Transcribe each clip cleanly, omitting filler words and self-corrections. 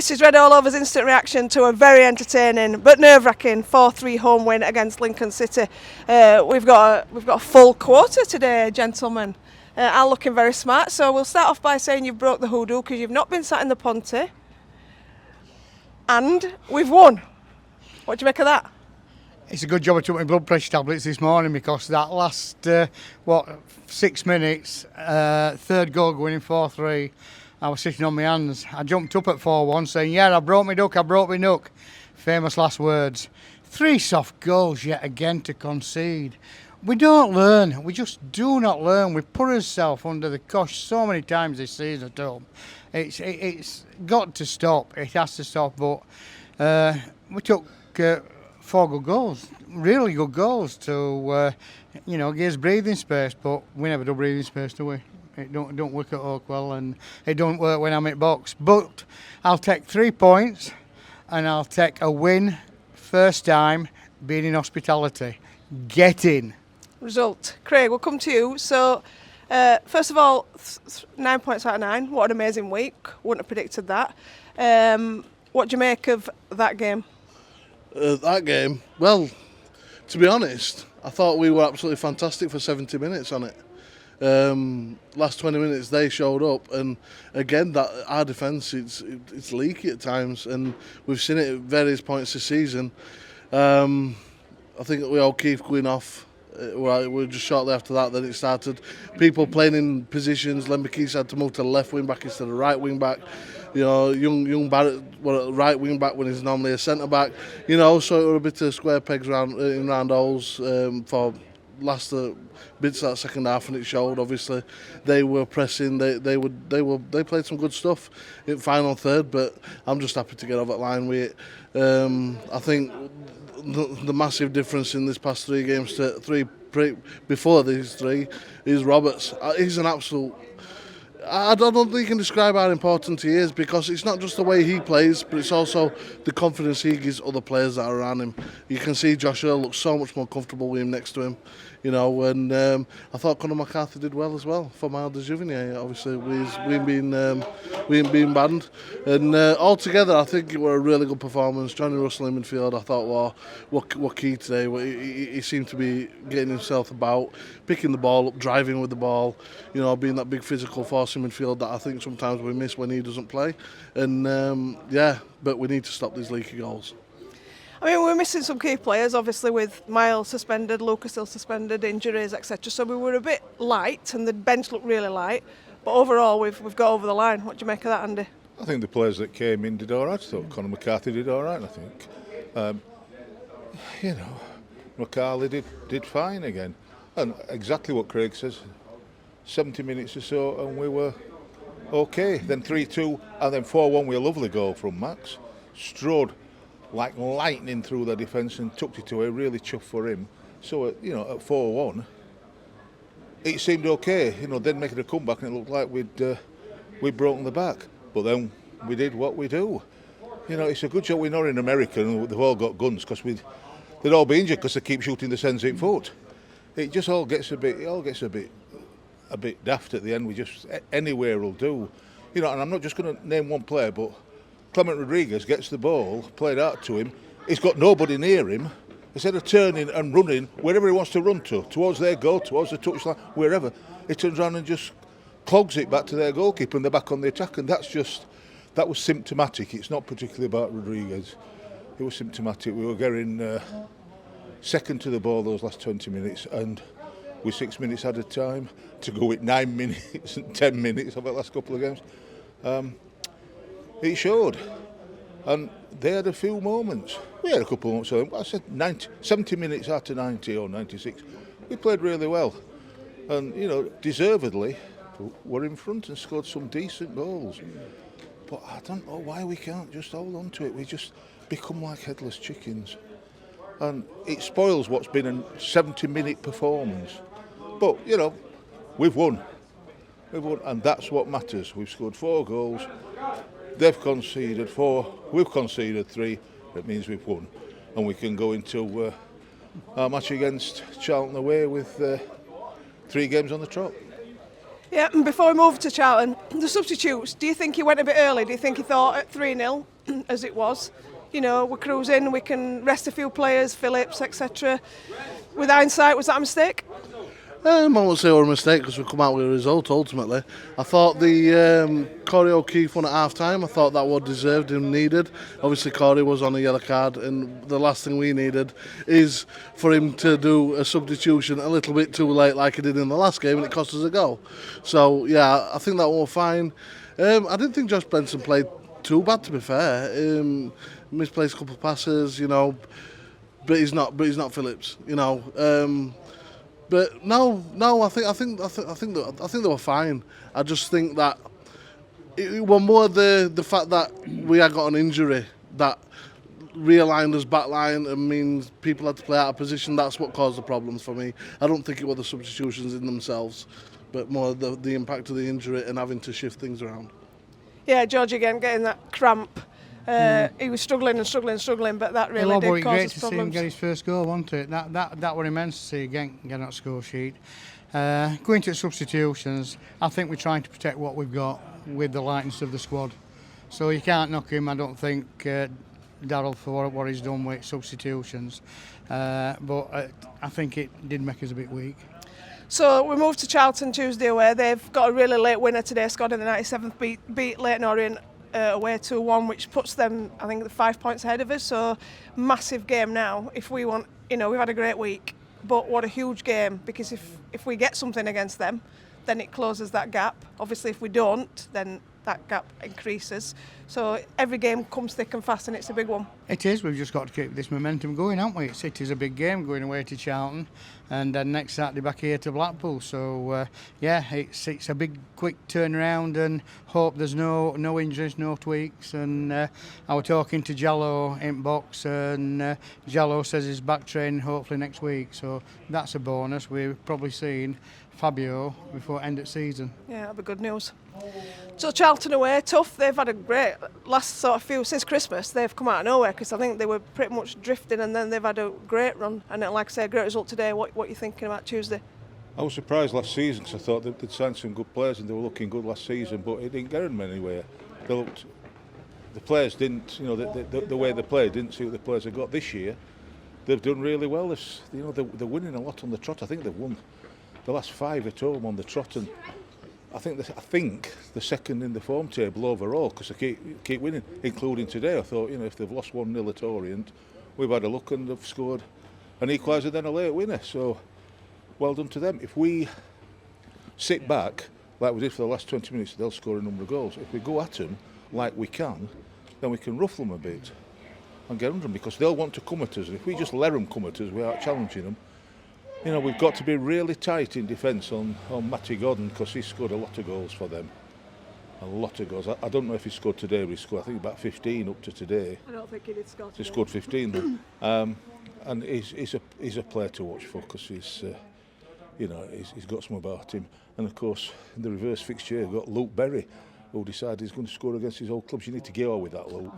This is Red All Over's instant reaction to a very entertaining but nerve-wracking 4-3 home win against Lincoln City. We've got a full quarter today, gentlemen. Al looking very smart, so we'll start off by saying you've broke the hoodoo because you've not been sat in the Ponty. And we've won. What do you make of that? It's a good job I took my blood pressure tablets this morning because that last 6 minutes, third goal going in 4-3, I was sitting on my hands. I jumped up at 4-1 saying, yeah, I broke my duck, I broke my nook. Famous last words. 3 soft goals yet again to concede. We don't learn, we just do not learn. We've put ourselves under the cosh so many times this season at home. It's got to stop, it has to stop, but we took 4 good goals, really good goals to, give us breathing space, but we never do breathing space, do we? It don't work at Oakwell and it don't work when I'm at box. But I'll take 3 points and I'll take a win first time being in hospitality. Get in. Result. Craig, we'll come to you. So, first of all, 9 points out of 9. What an amazing week. Wouldn't have predicted that. What do you make of that game? That game? Well, to be honest, I thought we were absolutely fantastic for 70 minutes on it. Last 20 minutes they showed up, and again that our defence it's leaky at times, and we've seen it at various points this season. I think we all keep going off. We're just shortly after that, then it started. People playing in positions. Len McKees had to move to the left wing back instead of right wing back. You know, young Barrett were at right wing back when he's normally a centre back. You know, so it were a bit of square pegs in round holes for last bits of that second half, and it showed. Obviously, they were pressing. They played some good stuff in final third, but I'm just happy to get over that line with it. I think the massive difference in this past 3 games to 3 before these 3 is Roberts. He's an absolute. I don't think you can describe how important he is, because it's not just the way he plays, but it's also the confidence he gives other players that are around him. You can see Josh Earl looks so much more comfortable with him next to him, you know. And I thought Conor McCarthy did well as well for Miles de Juvenier. Obviously, we've been banned, and altogether, I think it was a really good performance. Johnny Russell in midfield, I thought, were key today. He seemed to be getting himself about, picking the ball up, driving with the ball, you know, being that big physical force in midfield that I think sometimes we miss when he doesn't play. And but we need to stop these leaky goals. I mean, we're missing some key players, obviously, with Miles suspended, Lucas still suspended, injuries, etc. So we were a bit light, and the bench looked really light. But overall, we've got over the line. What do you make of that, Andy? I think the players that came in did all right. I thought Conor McCarthy did all right, I think. McCarthy did fine again. And exactly what Craig says, 70 minutes or so, and we were okay. Then 3-2, and then 4-1 with a lovely goal from Max. Strode like lightning through the defence and tucked it away, really chuffed for him. So, at 4-1, it seemed okay. Then making a comeback, and it looked like we'd broken the back. But then we did what we do. It's a good job we're not in America and they've all got guns, because they'd all be injured because they keep shooting the Sensit foot. It just all gets a bit daft at the end. We just anywhere will do, and I'm not just going to name one player, but Clement Rodriguez gets the ball played out to him. He's got nobody near him. Instead of turning and running wherever he wants to run towards their goal, towards the touchline, wherever, he turns around and just clogs it back to their goalkeeper, and they're back on the attack. And that was symptomatic. It's not particularly about Rodriguez. It was symptomatic. We were getting second to the ball those last 20 minutes, and with 6 minutes added time to go with 9 minutes and 10 minutes over the last couple of games. It showed, and they had a few moments. We had a couple of moments. I said 70 minutes out of 90 or 96. We played really well, and deservedly were in front and scored some decent goals. But I don't know why we can't just hold on to it. We just become like headless chickens, and it spoils what's been a 70-minute performance. But we've won, and that's what matters. We've scored 4 goals. They've conceded 4. We've conceded 3. That means we've won, and we can go into our match against Charlton away with 3 games on the trot. Yeah, and before we move to Charlton, the substitutes, do you think he went a bit early? Do you think he thought at 3-0 as it was. You know, we're cruising, we can rest a few players, Phillips, etc. With hindsight, was that a mistake? I won't say it was a mistake because we come out with a result ultimately. I thought the Corey O'Keefe one at half time, I thought that was deserved and needed. Obviously Corey was on a yellow card, and the last thing we needed is for him to do a substitution a little bit too late like he did in the last game, and it cost us a goal. So yeah, I think that was fine. I didn't think Josh Benson played too bad, to be fair. Misplaced a couple of passes, you know, but he's not Phillips, you know. But no, I think they were fine. I just think that it was more the fact that we had got an injury that realigned us back line and means people had to play out of position. That's what caused the problems for me. I don't think it was the substitutions in themselves, but more the impact of the injury and having to shift things around. Yeah, George again getting that cramp. He was struggling, but that really did cause great us to problems. see him get his first goal, wasn't it? That were immense to see again, get on that score sheet. Going to substitutions, I think we're trying to protect what we've got with the lightness of the squad. So you can't knock him, I don't think, Darryl, for what he's done with substitutions. But I think it did make us a bit weak. So we moved to Charlton Tuesday away. They've got a really late winner today, scored in the 97th, beat Leyton Orient away 2-1, which puts them, I think, 5 points ahead of us. So massive game now. If we want, you know, we've had a great week, but what a huge game, because if we get something against them, then it closes that gap. Obviously, if we don't, then that gap increases. So every game comes thick and fast, and it's a big one. It is. We've just got to keep this momentum going, haven't we? It is a big game going away to Charlton, and then next Saturday back here to Blackpool. So yeah, it's a big, quick turnaround, and hope there's no injuries, no tweaks. And I was talking to Jallo in box, and Jallo says he's back training hopefully next week. So that's a bonus. We're probably seeing Fabio before end of season. Yeah, that'll be good news. So Charlton away, tough. They've had a great last sort of few since Christmas. They've come out of nowhere because I think they were pretty much drifting, and then they've had a great run. And like I say, a great result today. What are you thinking about Tuesday? I was surprised last season because I thought they'd signed some good players and they were looking good last season, but it didn't get them anywhere. The players didn't, you know, the way they played didn't suit the players they got this year. They've done really well. They're winning a lot on the trot. I think they've won the last 5 at home on the trot, and I think the second in the form table overall because they keep winning, including today. I thought, you know, if they've lost 1-0 at Orient, we've had a look and they've scored an equaliser, then a late winner. So well done to them. If we sit back like we did for the last 20 minutes, they'll score a number of goals. If we go at them like we can, then we can ruffle them a bit and get under them, because they'll want to come at us. And if we just let them come at us without challenging them, you know, we've got to be really tight in defence on Matty Gordon, because he scored a lot of goals for them. A lot of goals. I don't know if he scored today, but he scored, I think, about 15 up to today. I don't think he did score today. He scored 15 then. And he's a player to watch for, because he's got some about him. And of course, in the reverse fixture, you've got Luke Berry, who decided he's going to score against his old clubs. You need to get on with that, Luke.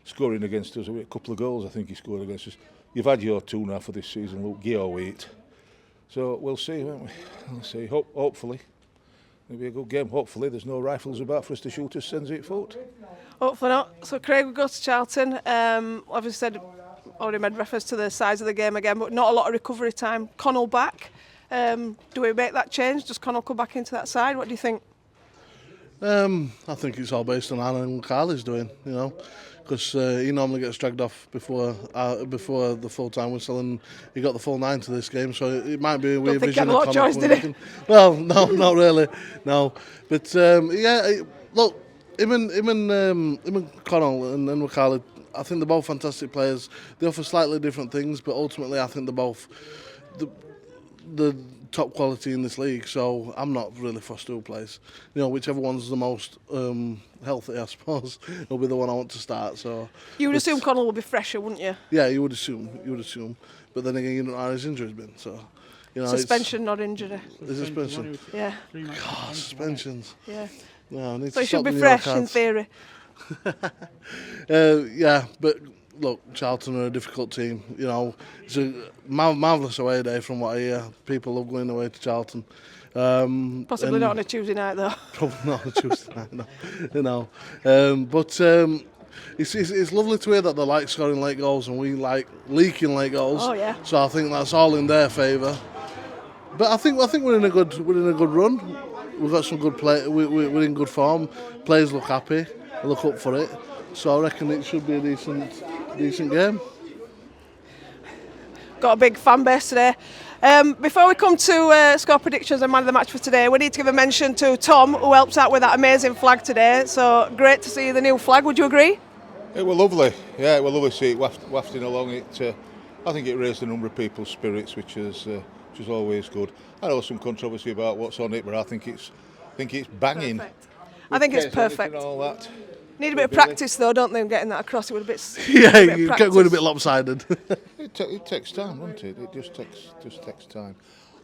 Scoring against us, a couple of goals I think he scored against us. You've had your 2 now for this season, Luke. Get on with it. So we'll see, won't we? We'll see. Hopefully, it'll be a good game. Hopefully, there's no rifles about for us to shoot us 7-8 foot. Hopefully not. So Craig, we go to Charlton. Obviously said, already made reference to the size of the game again, but not a lot of recovery time. Connell back. Do we make that change? Does Connell come back into that side? What do you think? I think it's all based on how Alan Carley's doing, you know, because he normally gets dragged off before the full-time whistle, and he got the full 9 to this game, so it might be a weird vision of Connell. Choice, did he? Well, no, not really, no. But look, him and Connell and McCarley, I think they're both fantastic players. They offer slightly different things, but ultimately I think they're both the top quality in this league, so I'm not really fussed who plays. You know, whichever one's the most healthy, I suppose, will be the one I want to start. So you would assume Connell will be fresher, wouldn't you? Yeah, you would assume. But then again, you don't know how his injury's been. So, you know, suspension, not injury. Is suspension? Yeah. God, suspensions. Yeah. No, so he should be fresh in theory. Yeah, but look, Charlton are a difficult team. You know, it's a marvellous away day from what I hear. People love going away to Charlton. Possibly not on a Tuesday night though. Probably not on a Tuesday night, no. You know, it's lovely to hear that they like scoring late goals and we like leaking late goals. Oh, yeah. So I think that's all in their favour. But I think we're in a good run. We've got some good play. We're in good form. Players look happy. They look up for it. So I reckon it should be a decent game. Got a big fan base today. Before we come to score predictions and man of the match for today, we need to give a mention to Tom, who helped out with that amazing flag today. So great to see the new flag. Would you agree? It was lovely. Yeah, it was lovely to see it wafting along. I think it raised a number of people's spirits, which is always good. I know some controversy about what's on it, but I think it's banging. Perfect. I think it's perfect. And all that. Need a bit of practice though, don't they, getting that across? It would a bit. Yeah, you kept going a bit lopsided. It takes time, doesn't it? It just takes time.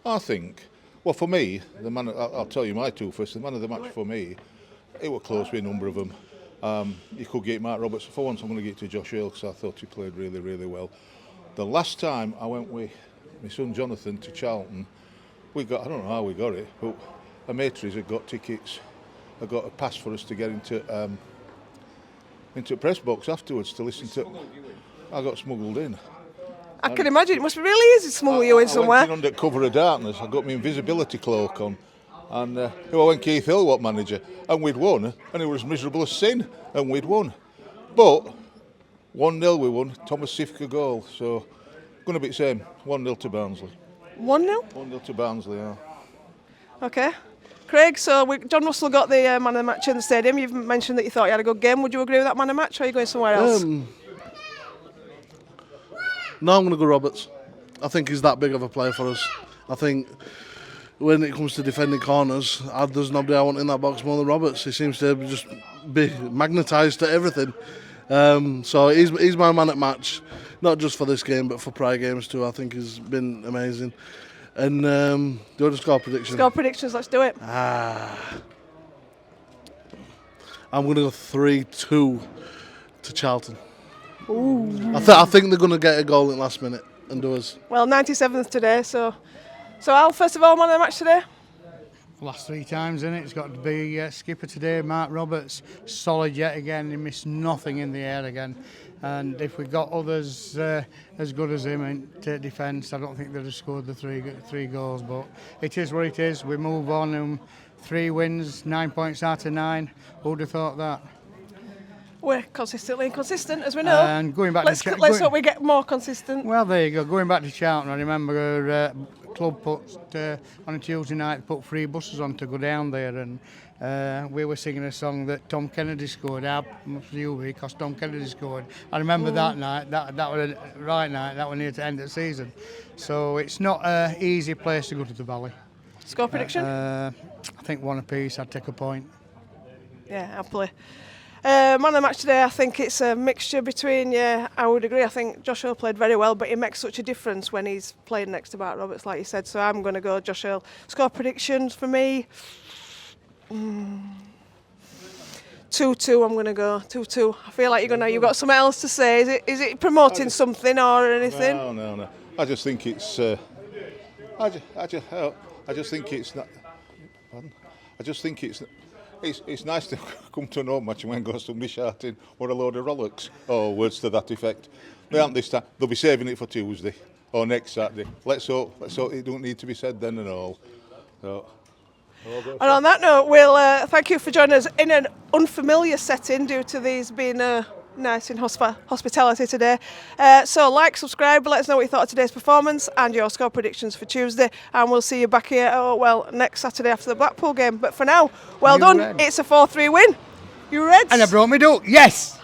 I think. Well, for me, I'll tell you my two first. The man of the match for me, it was close with a number of them. You could get Mark Roberts. For once, I'm going to get to Josh Earl because I thought he played really, really well. The last time I went with my son Jonathan to Charlton, I don't know how we got it, but a matries had got tickets. I got a pass for us to get into a press box afterwards to listen to. I got smuggled in. I can imagine. It must be really easy to smuggle you in somewhere. I went in under cover of darkness. I got my invisibility cloak on. And when Keith Hill was manager, and we'd won, and it was miserable as sin, and we'd won. But 1-0 we won, Thomas Sifka goal, so going to be the same, 1-0 to Barnsley. 1-0? 1-0 to Barnsley, yeah. Okay. Craig, so John Russell got the man of the match in the stadium. You've mentioned that you thought he had a good game. Would you agree with that man of the match, or are you going somewhere else? No, I'm going to go Roberts. I think he's that big of a player for us. I think when it comes to defending corners, there's nobody I want in that box more than Roberts. He seems to just be magnetised to everything. So he's my man at match, not just for this game, but for prior games too. I think he's been amazing. And do you want to score prediction? Score predictions, let's do it. I'm going to go 3-2 to Charlton. Ooh. I think they're going to get a goal in last minute and do us. Well, 97th today, so Al, first of all, man of the match today? Last 3 times, innit? It's got to be skipper today, Mark Roberts. Solid yet again. He missed nothing in the air again. And if we got others as good as him in defence, I don't think they'd have scored the three goals. But it is what it is. We move on, and 3 wins, 9 points out of 9. Who would have thought that? We're consistently inconsistent, as we know. And going back let's hope we get more consistent. Well, there you go. Going back to Charlton, I remember club put on a Tuesday night put 3 buses on to go down there, and we were singing a song that Tom Kennedy scored. Must be you, because Tom Kennedy scored. I remember that night. That was a right night. That was near to end of the season. So it's not an easy place to go to the Valley. Score prediction? I think 1 apiece. I'd take a point. Yeah, happily. Man of the match today, I think it's a mixture between, I would agree. I think Josh Earl played very well, but he makes such a difference when he's playing next to Mark Roberts, like you said. So I'm going to go Josh Earl. Score predictions for me, 2-2. I'm going to go 2-2. I feel like you've got something else to say. Is it promoting something or anything? No. I just think it's. I just think it's not. Pardon? I just think it's. It's nice to come to an home match and when goes somebody shouting, "What a load of rollicks," or words to that effect. They aren't this time. They'll be saving it for Tuesday or next Saturday. Let's hope it don't need to be said then and all. So, and on that note, we'll thank you for joining us in an unfamiliar setting due to these being nice in hospitality today. So subscribe, let us know what you thought of today's performance and your score predictions for Tuesday, and we'll see you back here next Saturday after the Blackpool game. But for now, well done. It's a 4-3 win. You Reds? And I brought me duck. Yes.